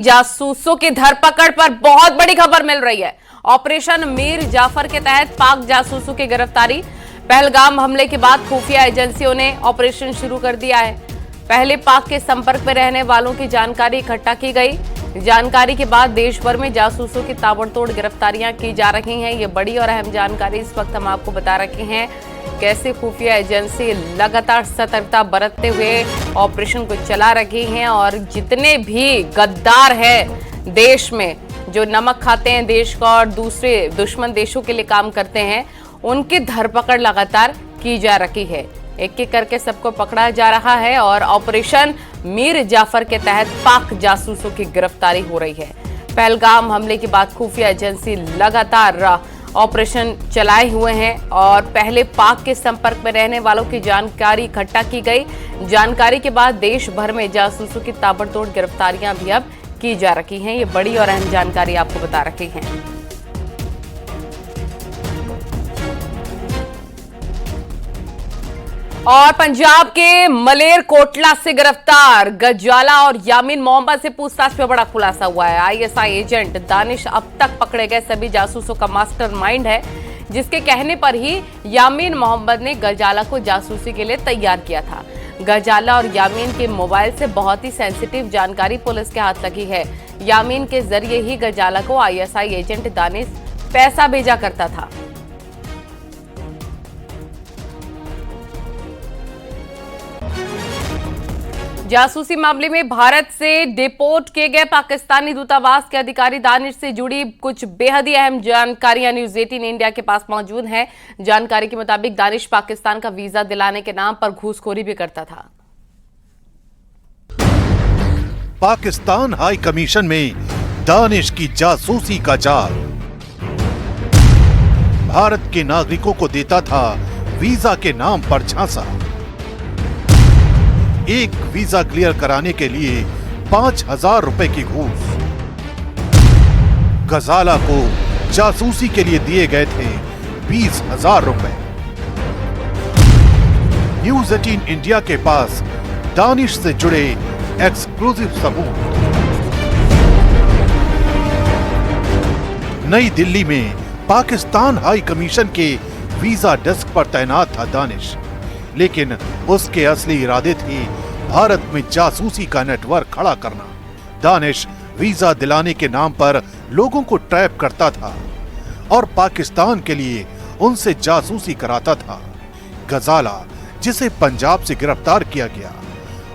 जासूसों की धरपकड़ पर बहुत बड़ी खबर मिल रही है। ऑपरेशन मीर जाफर के तहत पाक जासूसों की गिरफ्तारी। पहलगाम हमले के बाद खुफिया एजेंसियों ने ऑपरेशन शुरू कर दिया है। पहले पाक के संपर्क में रहने वालों की जानकारी इकट्ठा की गई। जानकारी के बाद देश भर में जासूसों की ताबड़तोड़ गिरफ्तारियां की जा रही हैं। ये बड़ी और अहम जानकारी इस वक्त हम आपको बता रखे हैं। कैसे खुफिया एजेंसी लगातार सतर्कता बरतते हुए ऑपरेशन को चला रही हैं और जितने भी गद्दार हैं देश में, जो नमक खाते हैं देश का और दूसरे दुश्मन देशों के लिए काम करते हैं, उनकी धरपकड़ लगातार की जा रही है। एक एक करके सबको पकड़ा जा रहा है और ऑपरेशन मीर जाफर के तहत पाक जासूसों की गिरफ्तारी हो रही है। पहलगाम हमले के बाद खुफिया एजेंसी लगातार ऑपरेशन चलाए हुए हैं और पहले पाक के संपर्क में रहने वालों की जानकारी इकट्ठा की गई। जानकारी के बाद देश भर में जासूसों की ताबड़तोड़ गिरफ्तारियां भी अब की जा रही हैं। ये बड़ी और अहम जानकारी आपको बता रहे हैं। और पंजाब के मलेरकोटला से गिरफ्तार गजाला और यामीन मोहम्मद से पूछताछ में बड़ा खुलासा हुआ है। आईएसआई एजेंट दानिश अब तक पकड़े गए सभी जासूसों का मास्टरमाइंड है, जिसके कहने पर ही यामीन मोहम्मद ने गजाला को जासूसी के लिए तैयार किया था। गजाला और यामीन के मोबाइल से बहुत ही सेंसिटिव जानकारी पुलिस के हाथ लगी है। यामीन के जरिए ही गजाला को आईएसआई एजेंट दानिश पैसा भेजा करता था। जासूसी मामले में भारत से डिपोर्ट किए गए पाकिस्तानी दूतावास के अधिकारी दानिश से जुड़ी कुछ बेहद ही अहम जानकारियां न्यूज 18 इंडिया के पास मौजूद हैं। जानकारी के मुताबिक दानिश पाकिस्तान का वीजा दिलाने के नाम पर घूसखोरी भी करता था। पाकिस्तान हाई कमीशन में दानिश की जासूसी का जाल। भारत के नागरिकों को देता था वीजा के नाम पर झांसा। एक वीजा क्लियर कराने के लिए 5,000 रुपए की घूस। गजाला को जासूसी के लिए दिए गए थे 20,000 रुपए। न्यूज 18 इंडिया के पास दानिश से जुड़े एक्सक्लूसिव सबूत। नई दिल्ली में पाकिस्तान हाई कमीशन के वीजा डेस्क पर तैनात था दानिश, लेकिन उसके असली इरादे थे भारत में जासूसी का नेटवर्क खड़ा करना। दानिश वीजा दिलाने के नाम पर लोगों को ट्रैप करता था और पाकिस्तान के लिए उनसे जासूसी कराता था। गजाला, जिसे पंजाब से गिरफ्तार किया गया,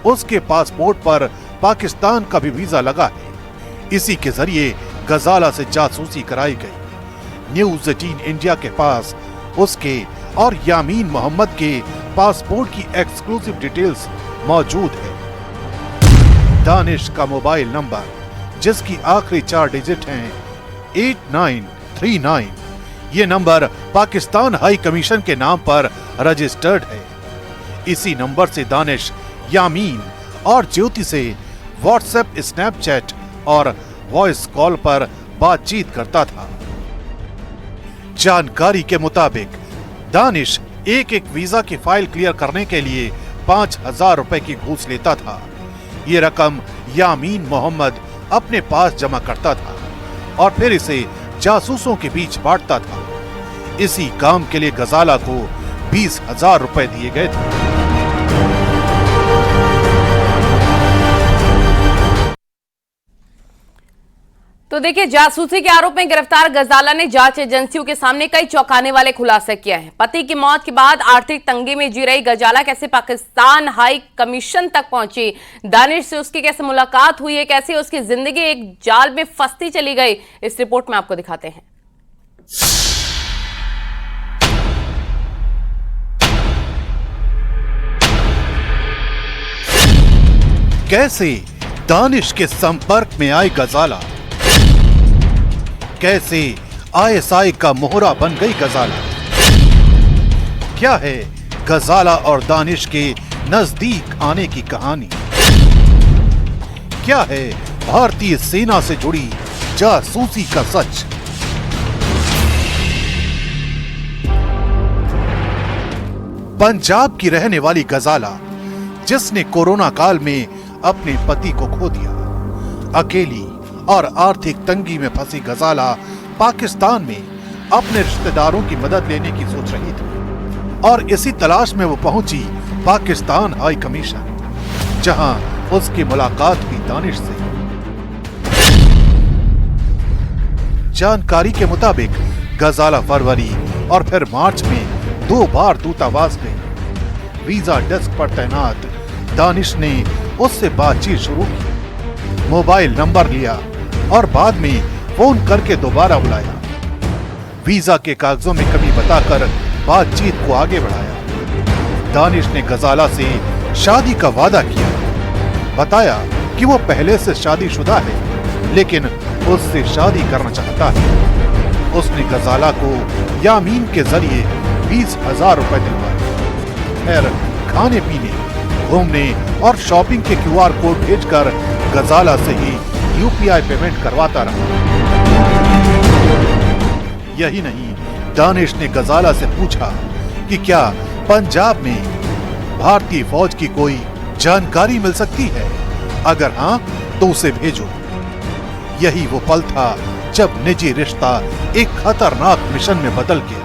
उसके पासपोर्ट पर पाकिस्तान का भी वीजा लगा है। इसी के जरिए गजाला से जासूसी कराई गई। न्यूज 18 इंडिया के पास उसके और यामीन मोहम्मद के पासपोर्ट की एक्सक्लूसिव डिटेल्स मौजूद है। दानिश का मोबाइल नंबर, जिसकी आखिरी 4 डिजिट हैं 8939, ये नंबर पाकिस्तान हाई कमीशन के नाम पर रजिस्टर्ड है। इसी नंबर से दानिश यामीन और ज्योति से व्हाट्सएप, स्नैपचैट और वॉइस कॉल पर बातचीत करता था। जानकारी के मुताबिक दानिश एक एक वीजा की फाइल क्लियर करने के लिए 5,000 रुपए की घूस लेता था। ये रकम यामीन मोहम्मद अपने पास जमा करता था और फिर इसे जासूसों के बीच बांटता था। इसी काम के लिए गजाला को 20,000 रुपए दिए गए थे। तो देखिए, जासूसी के आरोप में गिरफ्तार गजाला ने जांच एजेंसियों के सामने कई चौंकाने वाले खुलासे किए हैं। पति की मौत के बाद आर्थिक तंगी में जी रही गजाला कैसे पाकिस्तान हाई कमीशन तक पहुंची, दानिश से उसकी कैसे मुलाकात हुई है, कैसे उसकी जिंदगी एक जाल में फंसती चली गई, इस रिपोर्ट में आपको दिखाते हैं। कैसे दानिश के संपर्क में आई गजाला, कैसे आईएसआई का मोहरा बन गई गजाला। क्या है गजाला और दानिश के नजदीक आने की कहानी। क्या है भारतीय सेना से जुड़ी जासूसी का सच। पंजाब की रहने वाली गजाला, जिसने कोरोना काल में अपने पति को खो दिया, अकेली और आर्थिक तंगी में फंसी गजाला पाकिस्तान में अपने रिश्तेदारों की मदद लेने की सोच रही थी और इसी तलाश में वो पहुंची पाकिस्तान हाई कमीशन, जहां उसकी मुलाकात हुई दानिश से। जानकारी के मुताबिक गजाला फरवरी और फिर मार्च में 2 बार दूतावास गई। वीजा डेस्क पर तैनात दानिश ने उससे बातचीत शुरू की, मोबाइल नंबर लिया और बाद में फोन करके दोबारा बुलाया। वीजा के कागजों में कमी बताकर बातचीत को आगे बढ़ाया। दानिश ने गजाला से शादी का वादा किया, बताया कि वो पहले से शादीशुदा है लेकिन उससे शादी करना चाहता है। उसने गजाला को यामीन के जरिए 20,000 रुपए दिलवाए। फिर खाने पीने, घूमने और शॉपिंग के QR कोड भेजकर गजाला से ही UPI पेमेंट करवाता रहा। यही नहीं, दानिश ने गजाला से पूछा कि क्या पंजाब में भारतीय फौज की कोई जानकारी मिल सकती है, अगर हां तो उसे भेजो। यही वो पल था जब निजी रिश्ता एक खतरनाक मिशन में बदल गया,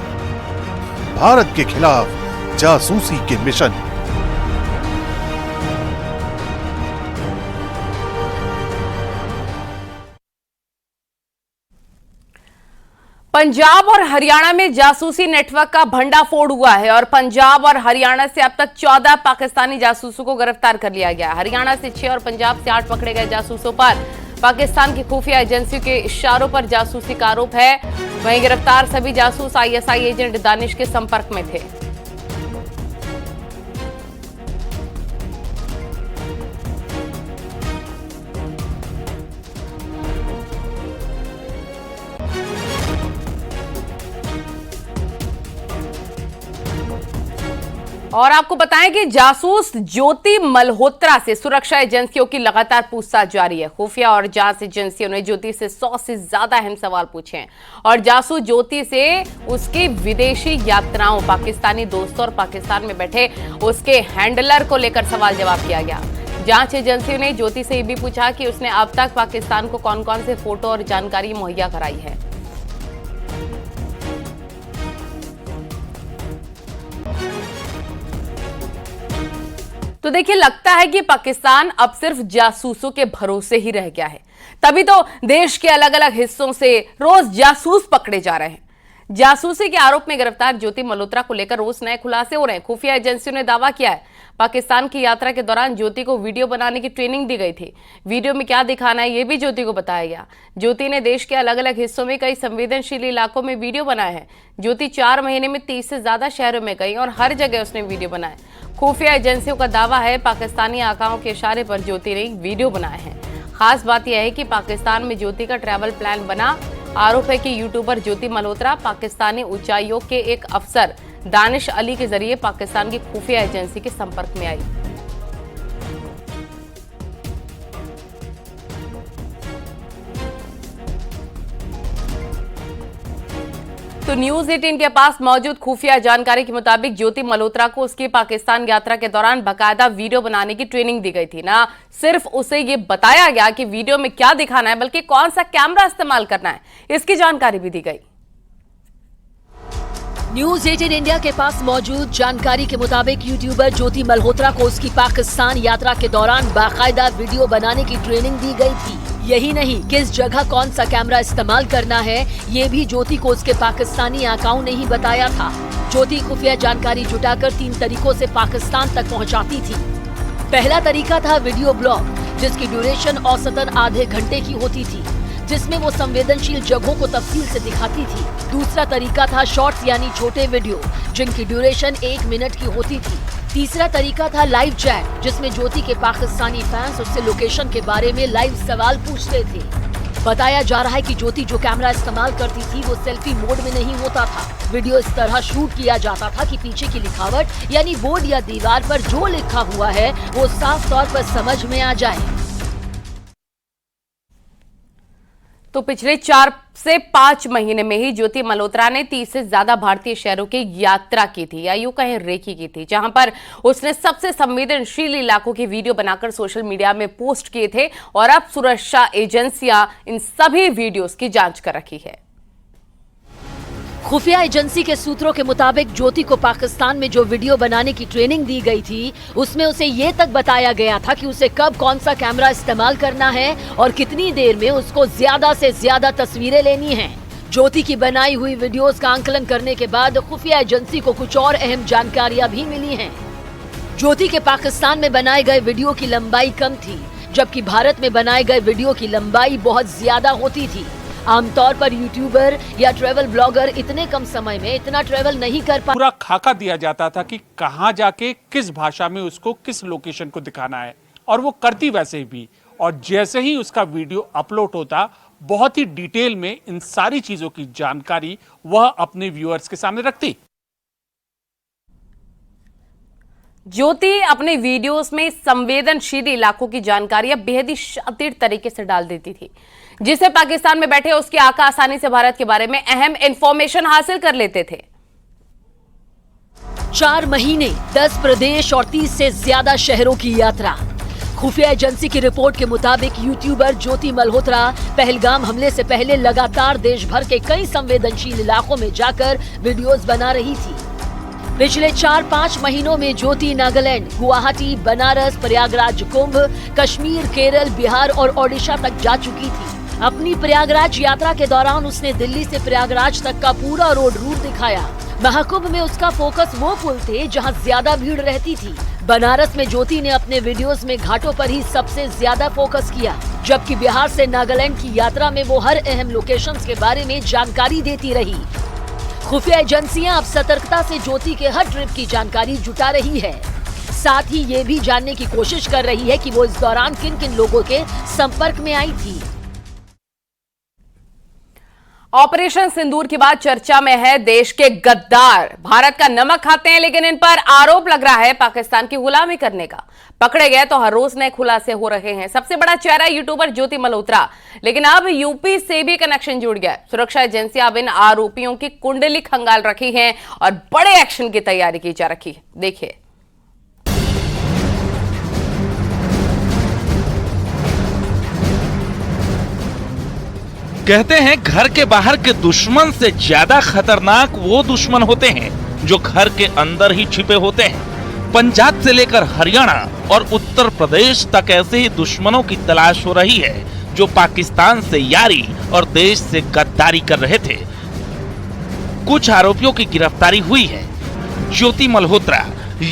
भारत के खिलाफ जासूसी के मिशन। पंजाब और हरियाणा में जासूसी नेटवर्क का भंडाफोड़ हुआ है और पंजाब और हरियाणा से अब तक 14 पाकिस्तानी जासूसों को गिरफ्तार कर लिया गया। हरियाणा से 6 और पंजाब से 8 पकड़े गए जासूसों पर पाकिस्तान की खुफिया एजेंसियों के इशारों पर जासूसी का आरोप है। वहीं गिरफ्तार सभी जासूस ISI एजेंट दानिश के संपर्क में थे। और आपको बताएं कि जासूस ज्योति मल्होत्रा से सुरक्षा एजेंसियों की लगातार पूछताछ जारी है। खुफिया और जांच एजेंसियों ने ज्योति से 100 से ज्यादा अहम सवाल पूछे हैं और जासूस ज्योति से उसकी विदेशी यात्राओं, पाकिस्तानी दोस्तों और पाकिस्तान में बैठे उसके हैंडलर को लेकर सवाल जवाब किया गया। जांच एजेंसियों ने ज्योति से ये भी पूछा कि उसने अब तक पाकिस्तान को कौन कौन से फोटो और जानकारी मुहैया कराई है। तो देखिए, लगता है कि पाकिस्तान अब सिर्फ जासूसों के भरोसे ही रह गया है। तभी तो देश के अलग अलग हिस्सों से रोज जासूस पकड़े जा रहे हैं। जासूसी के आरोप में गिरफ्तार ज्योति मल्होत्रा को लेकर रोज नए खुलासे हो रहे हैं। खुफिया एजेंसियों ने दावा किया है पाकिस्तान की यात्रा के दौरान ज्योति को वीडियो बनाने की ट्रेनिंग दी गई थी। वीडियो में क्या दिखाना है, यह भी ज्योति को बताया गया। ज्योति ने देश के अलग अलग हिस्सों में कई संवेदनशील इलाकों में वीडियो बनाए हैं। ज्योति 4 महीने में 30 से ज्यादा शहरों में गई और हर जगह उसने वीडियो बनाए। खुफिया एजेंसियों का दावा है पाकिस्तानी आकाओं के इशारे पर ज्योति ने वीडियो बनाए हैं। खास बात यह है कि पाकिस्तान में ज्योति का ट्रैवल प्लान बना। आरोप है कि यूट्यूबर ज्योति मल्होत्रा पाकिस्तानी उच्चायोग के एक अफसर दानिश अली के जरिए पाकिस्तान की खुफिया एजेंसी के संपर्क में आई। तो न्यूज 18 के पास मौजूद खुफिया जानकारी के मुताबिक ज्योति मल्होत्रा को उसकी पाकिस्तान यात्रा के दौरान बाकायदा वीडियो बनाने की ट्रेनिंग दी गई थी। ना सिर्फ उसे ये बताया गया कि वीडियो में क्या दिखाना है, बल्कि कौन सा कैमरा इस्तेमाल करना है, इसकी जानकारी भी दी गई। न्यूज 18 इंडिया के पास मौजूद जानकारी के मुताबिक यूट्यूबर ज्योति मल्होत्रा को उसकी पाकिस्तान यात्रा के दौरान बाकायदा वीडियो बनाने की ट्रेनिंग दी गई थी। यही नहीं, किस जगह कौन सा कैमरा इस्तेमाल करना है, ये भी ज्योति को उसके पाकिस्तानी आकाओं ने ही बताया था। ज्योति खुफिया जानकारी जुटाकर 3 तरीकों से पाकिस्तान तक पहुंचाती थी। पहला तरीका था वीडियो ब्लॉग, जिसकी ड्यूरेशन औसतन आधे घंटे की होती थी, जिसमें वो संवेदनशील जगहों को तफसील से दिखाती थी। दूसरा तरीका था शॉर्ट्स यानी छोटे वीडियो, जिनकी ड्यूरेशन 1 मिनट की होती थी। तीसरा तरीका था लाइव चैट, जिसमें ज्योति के पाकिस्तानी फैंस उससे लोकेशन के बारे में लाइव सवाल पूछते थे। बताया जा रहा है कि ज्योति जो कैमरा इस्तेमाल करती थी वो सेल्फी मोड में नहीं होता था। वीडियो इस तरह शूट किया जाता था कि पीछे की लिखावट यानी बोर्ड या दीवार पर जो लिखा हुआ है वो साफ तौर पर समझ में आ जाए। तो पिछले 4 से 5 महीने में ही ज्योति मल्होत्रा ने 30 से ज्यादा भारतीय शहरों की यात्रा की थी, या यूं कहें रेकी की थी, जहां पर उसने सबसे संवेदनशील इलाकों की वीडियो बनाकर सोशल मीडिया में पोस्ट किए थे। और अब सुरक्षा एजेंसियां इन सभी वीडियोस की जांच कर रही है। खुफिया एजेंसी के सूत्रों के मुताबिक ज्योति को पाकिस्तान में जो वीडियो बनाने की ट्रेनिंग दी गई थी, उसमें उसे ये तक बताया गया था कि उसे कब कौन सा कैमरा इस्तेमाल करना है और कितनी देर में उसको ज्यादा से ज्यादा तस्वीरें लेनी हैं। ज्योति की बनाई हुई वीडियोस का आंकलन करने के बाद खुफिया एजेंसी को कुछ और अहम जानकारियां भी मिली हैं। ज्योति के पाकिस्तान में बनाए गए वीडियो की लंबाई कम थी, जबकि भारत में बनाए गए वीडियो की लंबाई बहुत ज्यादा होती थी। आमतौर पर यूट्यूबर या ट्रैवल ब्लॉगर इतने कम समय में इतना ट्रैवल नहीं कर पाते। पूरा खाका दिया जाता था कि कहां जाके किस भाषा में उसको किस लोकेशन को दिखाना है, और वो करती वैसे भी। और जैसे ही उसका वीडियो अपलोड होता, बहुत ही डिटेल में इन सारी चीजों की जानकारी वह अपने व्यूअर्स के सामने रखती। ज्योति अपने वीडियोस में संवेदनशील इलाकों की जानकारियां बेहद ही शातिर तरीके से डाल देती थी, जिसे पाकिस्तान में बैठे उसके आका आसानी से भारत के बारे में अहम इंफॉर्मेशन हासिल कर लेते थे। 4 महीने, 10 प्रदेश और 30 से ज्यादा शहरों की यात्रा। खुफिया एजेंसी की रिपोर्ट के मुताबिक यूट्यूबर ज्योति मल्होत्रा पहलगाम हमले से पहले लगातार देश भर के कई संवेदनशील इलाकों में जाकर वीडियोस बना रही थी। पिछले 4-5 महीनों में ज्योति नागालैंड, गुवाहाटी, बनारस, प्रयागराज, कुंभ, कश्मीर, केरल, बिहार और ओडिशा तक जा चुकी थी। अपनी प्रयागराज यात्रा के दौरान उसने दिल्ली से प्रयागराज तक का पूरा रोड रूट दिखाया। महाकुंभ में उसका फोकस वो पुल थे जहां ज्यादा भीड़ रहती थी। बनारस में ज्योति ने अपने वीडियोस में घाटों पर ही सबसे ज्यादा फोकस किया, जबकि बिहार से नागालैंड की यात्रा में वो हर अहम लोकेशंस के बारे में जानकारी देती रही। खुफिया एजेंसियां अब सतर्कता से ज्योति के हर ट्रिप की जानकारी जुटा रही है। साथ ही ये भी जानने की कोशिश कर रही है कि वो इस दौरान किन किन लोगों के संपर्क में आई थी। ऑपरेशन सिंदूर के बाद चर्चा में है देश के गद्दार। भारत का नमक खाते हैं, लेकिन इन पर आरोप लग रहा है पाकिस्तान की गुलामी करने का। पकड़े गए तो हर रोज नए खुलासे हो रहे हैं। सबसे बड़ा चेहरा यूट्यूबर ज्योति मल्होत्रा, लेकिन अब यूपी से भी कनेक्शन जुड़ गया। सुरक्षा एजेंसियां अब इन आरोपियों की कुंडली खंगाल रखी हैं और बड़े एक्शन की तैयारी की जा रही है। देखिए। कहते हैं घर के बाहर के दुश्मन से ज्यादा खतरनाक वो दुश्मन होते हैं जो घर के अंदर ही छिपे होते हैं। पंजाब से लेकर हरियाणा और उत्तर प्रदेश तक ऐसे ही दुश्मनों की तलाश हो रही है जो पाकिस्तान से यारी और देश से गद्दारी कर रहे थे। कुछ आरोपियों की गिरफ्तारी हुई है। ज्योति मल्होत्रा,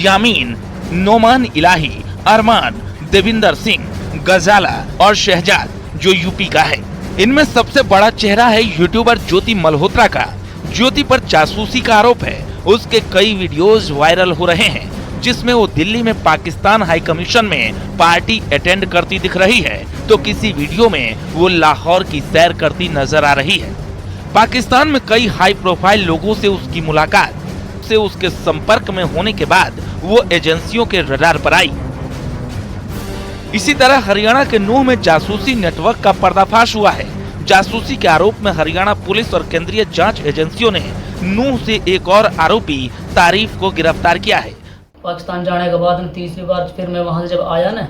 यामीन, नोमान इलाही, अरमान, देविंदर सिंह, गजाला और शहजाद जो यूपी का है। इनमें सबसे बड़ा चेहरा है यूट्यूबर ज्योति मल्होत्रा का। ज्योति पर जासूसी का आरोप है। उसके कई वीडियोस वायरल हो रहे हैं, जिसमें वो दिल्ली में पाकिस्तान हाई कमीशन में पार्टी अटेंड करती दिख रही है, तो किसी वीडियो में वो लाहौर की सैर करती नजर आ रही है। पाकिस्तान में कई हाई प्रोफाइल लोगों से उसकी मुलाकात से उसके संपर्क में होने के बाद वो एजेंसियों के रडार पर आई। इसी तरह हरियाणा के नूह में जासूसी नेटवर्क का पर्दाफाश हुआ है। जासूसी के आरोप में हरियाणा पुलिस और केंद्रीय जांच एजेंसियों ने नूह से एक और आरोपी तारीफ को गिरफ्तार किया है। पाकिस्तान जाने के बाद तीसरी बार फिर मैं वहां से जब आया ना,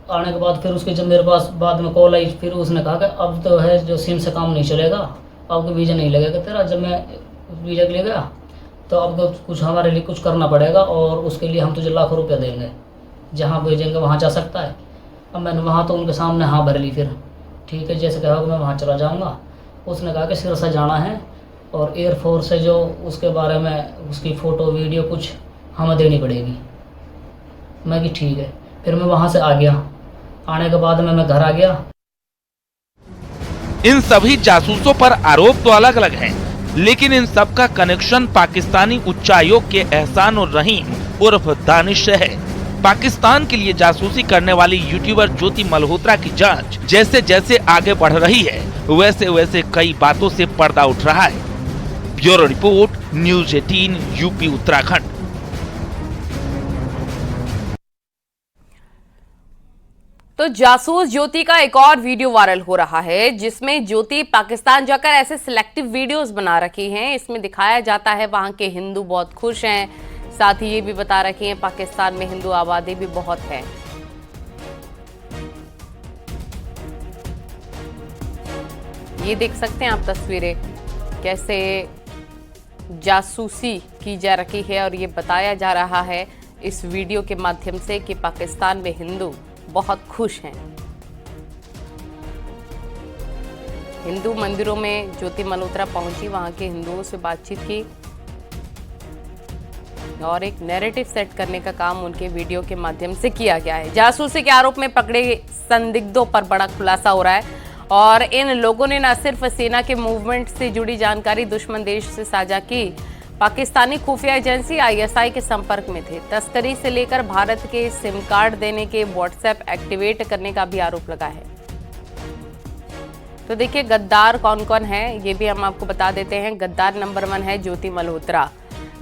आने के बाद फिर उसके जब मेरे पास बाद में कॉल आई, फिर उसने कहा कि अब तो है जो सिम से काम नहीं चलेगा, आपको वीज़ा नहीं लगेगा तेरा। जब मैं वीज़ा के लिए गया तो अब तो कुछ हमारे लिए कुछ करना पड़ेगा और उसके लिए हम तुझे लाखों रुपया देंगे, जहाँ भेजेंगे वहाँ जा सकता है। अब मैंने वहाँ तो उनके सामने हाँ भर ली। फिर ठीक है, जैसे कहा कि मैं वहाँ चला जाऊँगा। उसने कहा कि सिरसा जाना है और एयरफोर्स से जो उसके बारे में उसकी फ़ोटो वीडियो कुछ हमें देनी पड़ेगी। मैं कि ठीक है। फिर मैं वहाँ से आ गया। आने के बाद मैं घर आ गया। इन सभी जासूसों पर आरोप तो अलग अलग हैं, लेकिन इन सब का कनेक्शन पाकिस्तानी उच्चायोग के एहसान उर रहीम उर्फ दानिश से है। पाकिस्तान के लिए जासूसी करने वाली यूट्यूबर ज्योति मल्होत्रा की जांच जैसे जैसे आगे बढ़ रही है, वैसे वैसे कई बातों से पर्दा उठ रहा है। Bureau report, news 18, UP Uttarakhand. तो जासूस ज्योति का एक और वीडियो वायरल हो रहा है जिसमें ज्योति पाकिस्तान जाकर ऐसे सिलेक्टिव वीडियोस बना रखी हैं। इसमें दिखाया जाता है वहां के हिंदू बहुत खुश हैं, साथ ही ये भी बता रखी हैं पाकिस्तान में हिंदू आबादी भी बहुत है। ये देख सकते हैं आप तस्वीरें, कैसे जासूसी की जा रखी है और ये बताया जा रहा है इस वीडियो के माध्यम से कि पाकिस्तान में हिंदू बहुत खुश हैं। हिंदू मंदिरों में ज्योति मल्होत्रा पहुंची, वहां के हिंदुओं से बातचीत की और एक नैरेटिव सेट करने का काम उनके वीडियो के माध्यम से किया गया है। जासूसी के आरोप में पकड़े संदिग्धों पर बड़ा खुलासा हो रहा है और इन लोगों ने न सिर्फ सेना के मूवमेंट से जुड़ी जानकारी दुश्मन देश से साझा की, पाकिस्तानी खुफिया एजेंसी आईएसआई के संपर्क में थे। तस्करी से लेकर भारत के सिम कार्ड देने के व्हाट्सएप एक्टिवेट करने का भी आरोप लगा है। तो देखिए गद्दार कौन कौन है ये भी हम आपको बता देते हैं। गद्दार नंबर 1 है ज्योति मल्होत्रा,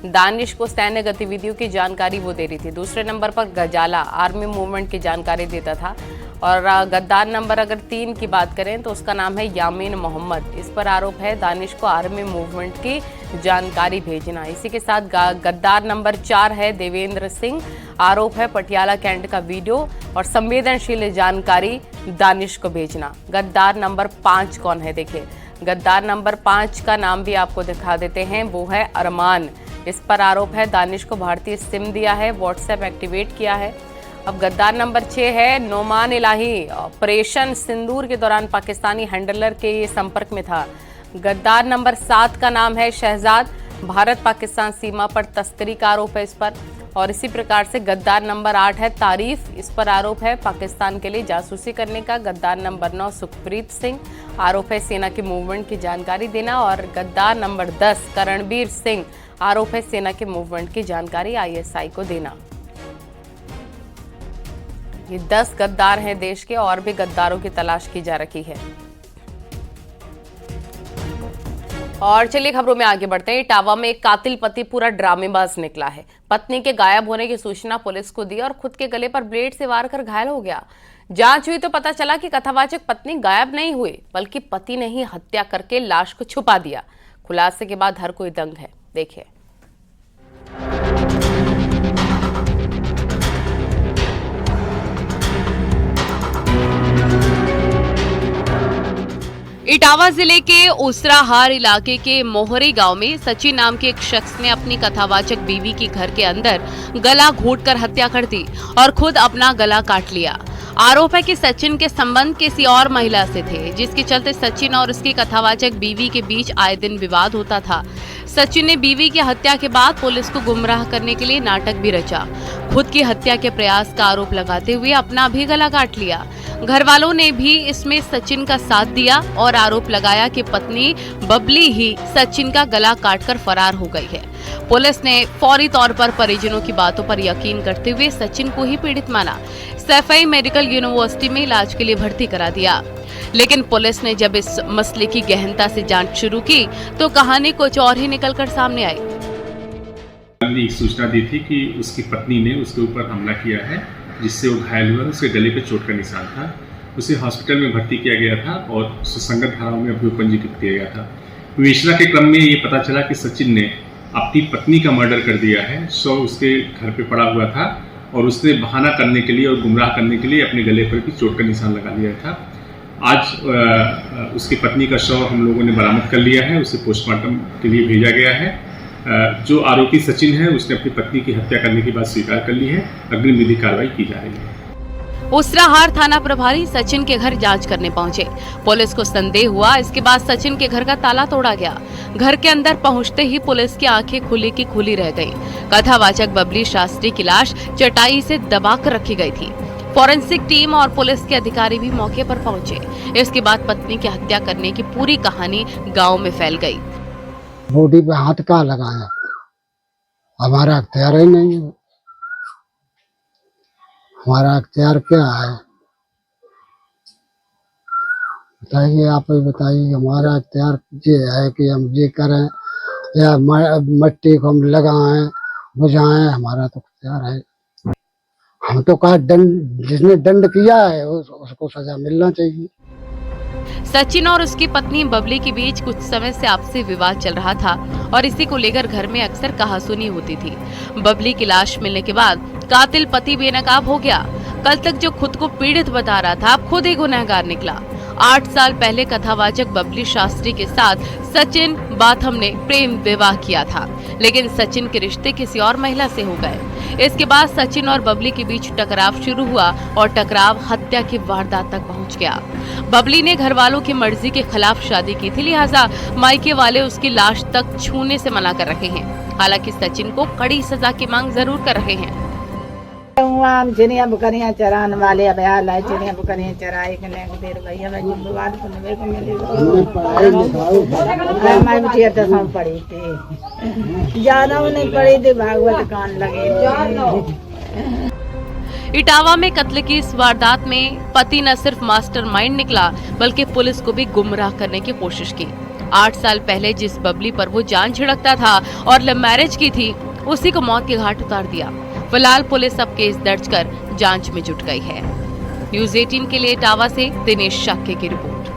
दानिश को सैन्य गतिविधियों की जानकारी वो दे रही थी। दूसरे नंबर पर गजाला आर्मी मूवमेंट की जानकारी देता था। और गद्दार नंबर अगर 3 की बात करें तो उसका नाम है यामीन मोहम्मद। इस पर आरोप है दानिश को आर्मी मूवमेंट की जानकारी भेजना। इसी के साथ गद्दार नंबर 4 है देवेंद्र सिंह, आरोप है पटियाला कैंट का वीडियो और संवेदनशील जानकारी दानिश को भेजना। गद्दार नंबर 5 कौन है देखिए, गद्दार नंबर 5 का नाम भी आपको दिखा देते हैं, वो है अरमान। इस पर आरोप है दानिश को भारतीय सिम दिया है, व्हाट्सएप एक्टिवेट किया है। अब गद्दार नंबर 6 है नोमान इलाही, ऑपरेशन सिंदूर के दौरान पाकिस्तानी हैंडलर के संपर्क में था। गद्दार नंबर 7 का नाम है शहजाद, भारत पाकिस्तान सीमा पर तस्करी का आरोप है इस पर। और इसी प्रकार से गद्दार नंबर 8 है तारीफ, इस पर आरोप है पाकिस्तान के लिए जासूसी करने का। गद्दार नंबर 9 सुखप्रीत सिंह, आरोप है सेना के मूवमेंट की जानकारी देना। और गद्दार नंबर 10 करणबीर सिंह, आरोप है सेना के मूवमेंट की जानकारी आईएसआई को देना। ये 10 गद्दार हैं देश के, और भी गद्दारों की तलाश की जा रही है। और चलिए खबरों में आगे बढ़ते हैं। इटावा में एक कातिल पति पूरा ड्रामेबाज निकला है। पत्नी के गायब होने की सूचना पुलिस को दी और खुद के गले पर ब्लेड से वार कर घायल हो गया। जांच हुई तो पता चला कि कथावाचक पत्नी गायब नहीं हुई, बल्कि पति ने ही हत्या करके लाश को छुपा दिया। खुलासे के बाद हर कोई दंग है, देखिए। इटावा जिले के उसराहार इलाके के मोहरी गांव में सचिन नाम के एक शख्स ने अपनी कथावाचक बीवी की घर के अंदर गला घोंटकर हत्या कर दी और खुद अपना गला काट लिया। आरोप है कि सचिन के संबंध किसी और महिला से थे, जिसके चलते सचिन और उसकी कथावाचक बीवी के बीच आए दिन विवाद होता था। सचिन ने बीवी की हत्या के बाद पुलिस को गुमराह करने के लिए नाटक भी रचा। खुद की हत्या के प्रयास का आरोप लगाते हुए अपना भी गला काट लिया। घर वालों ने भी इसमें सचिन का साथ दिया और आरोप लगाया कि पत्नी बबली ही सचिन का गला काटकर फरार हो गई है। पुलिस ने फौरी तौर पर परिजनों की बातों पर यकीन करते हुए सचिन को ही पीड़ित माना। सैफई मेडिकल यूनिवर्सिटी में इलाज के लिए भर्ती करा दिया। लेकिन पुलिस ने जब इस मसले की गहनता से जांच शुरू की तो कहानी कुछ और ही निकलकर सामने आई। एक सूचना दी थी कि उसकी पत्नी ने उसके ऊपर हमला किया है, जिससे वो घायल हुआ। उसके गले पे चोट का निशान था। उसे हॉस्पिटल में भर्ती किया गया था और सुसंगत धाराओं में अभियोग पंजीकृत किया गया था। विवेचना के क्रम में ये पता चला कि सचिन ने अपनी पत्नी का मर्डर कर दिया है। शव उसके घर पे पड़ा हुआ था और उसने बहाना करने के लिए और गुमराह करने के लिए अपने गले पर भी चोट का निशान लगा लिया था। आज उसकी पत्नी का शव हम लोगों ने बरामद कर लिया है, उसे पोस्टमार्टम के लिए भेजा गया है। जो आरोपी सचिन है उसने अपनी पत्नी की हत्या करने की बात स्वीकार कर ली है। अग्रिम विधि कार्रवाई की जा रही है। उसराहार थाना प्रभारी सचिन के घर जांच करने पहुंचे। पुलिस को संदेह हुआ, इसके बाद सचिन के घर का ताला तोड़ा गया। घर के अंदर पहुंचते ही पुलिस की आंखें खुली की खुली रह गईं। कथावाचक बबली शास्त्री की लाश चटाई से दबाकर रखी गई थी। फॉरेंसिक टीम और पुलिस के अधिकारी भी मौके पर पहुंचे। इसके बाद पत्नी की हत्या करने की पूरी कहानी गांव में फैल गई। बॉडी पे हाथ का लगाया, हमारा अख्तियार ही नहीं है। हमारा अख्तियार क्या है बताइए, आप ही बताइए। हमारा अख्तियार ये है कि हम ये करें या मट्टी को हम लगाएं बुझाएं, हमारा तो अख्तियार है। हम तो कहा दंड, जिसने दंड किया है उसको सजा मिलना चाहिए। सचिन और उसकी पत्नी बबली के बीच कुछ समय से आपसी विवाद चल रहा था और इसी को लेकर घर में अक्सर कहासुनी होती थी। बबली की लाश मिलने के बाद कातिल पति बेनकाब हो गया। कल तक जो खुद को पीड़ित बता रहा था, अब खुद ही गुनहगार निकला। 8 साल पहले कथावाचक बबली शास्त्री के साथ सचिन बाथम ने प्रेम विवाह किया था, लेकिन सचिन के रिश्ते किसी और महिला से हो गए। इसके बाद सचिन और बबली के बीच टकराव शुरू हुआ और टकराव हत्या की वारदात तक पहुंच गया। बबली ने घर वालों की मर्जी के खिलाफ शादी की थी, लिहाजा मायके वाले उसकी लाश तक छूने से मना कर रहे हैं। हालांकि सचिन को कड़ी सजा की मांग जरूर कर रहे हैं। हम चिड़िया बकरियां चराने वाले अब हाल है, चिड़िया बकरियां चराए के लेके देर गई हमें जिम्मेवार सुनने को मिली। मैं बिटिया 10वीं पढ़ी थी, ज्यादा नहीं पढ़ी थी, भागवत कान लगे। इटावा में कत्ल की इस वारदात में पति न सिर्फ मास्टरमाइंड निकला, बल्कि पुलिस को भी गुमराह करने की कोशिश की। 8 साल पहले जिस बबली पर वो जान छिड़कता था और लव मैरिज की थी, उसी को मौत के घाट उतार दिया। फिलहाल पुलिस अब केस दर्ज कर जांच में जुट गई है। न्यूज़ 18 के लिए इटावा से दिनेश शाक्य की रिपोर्ट।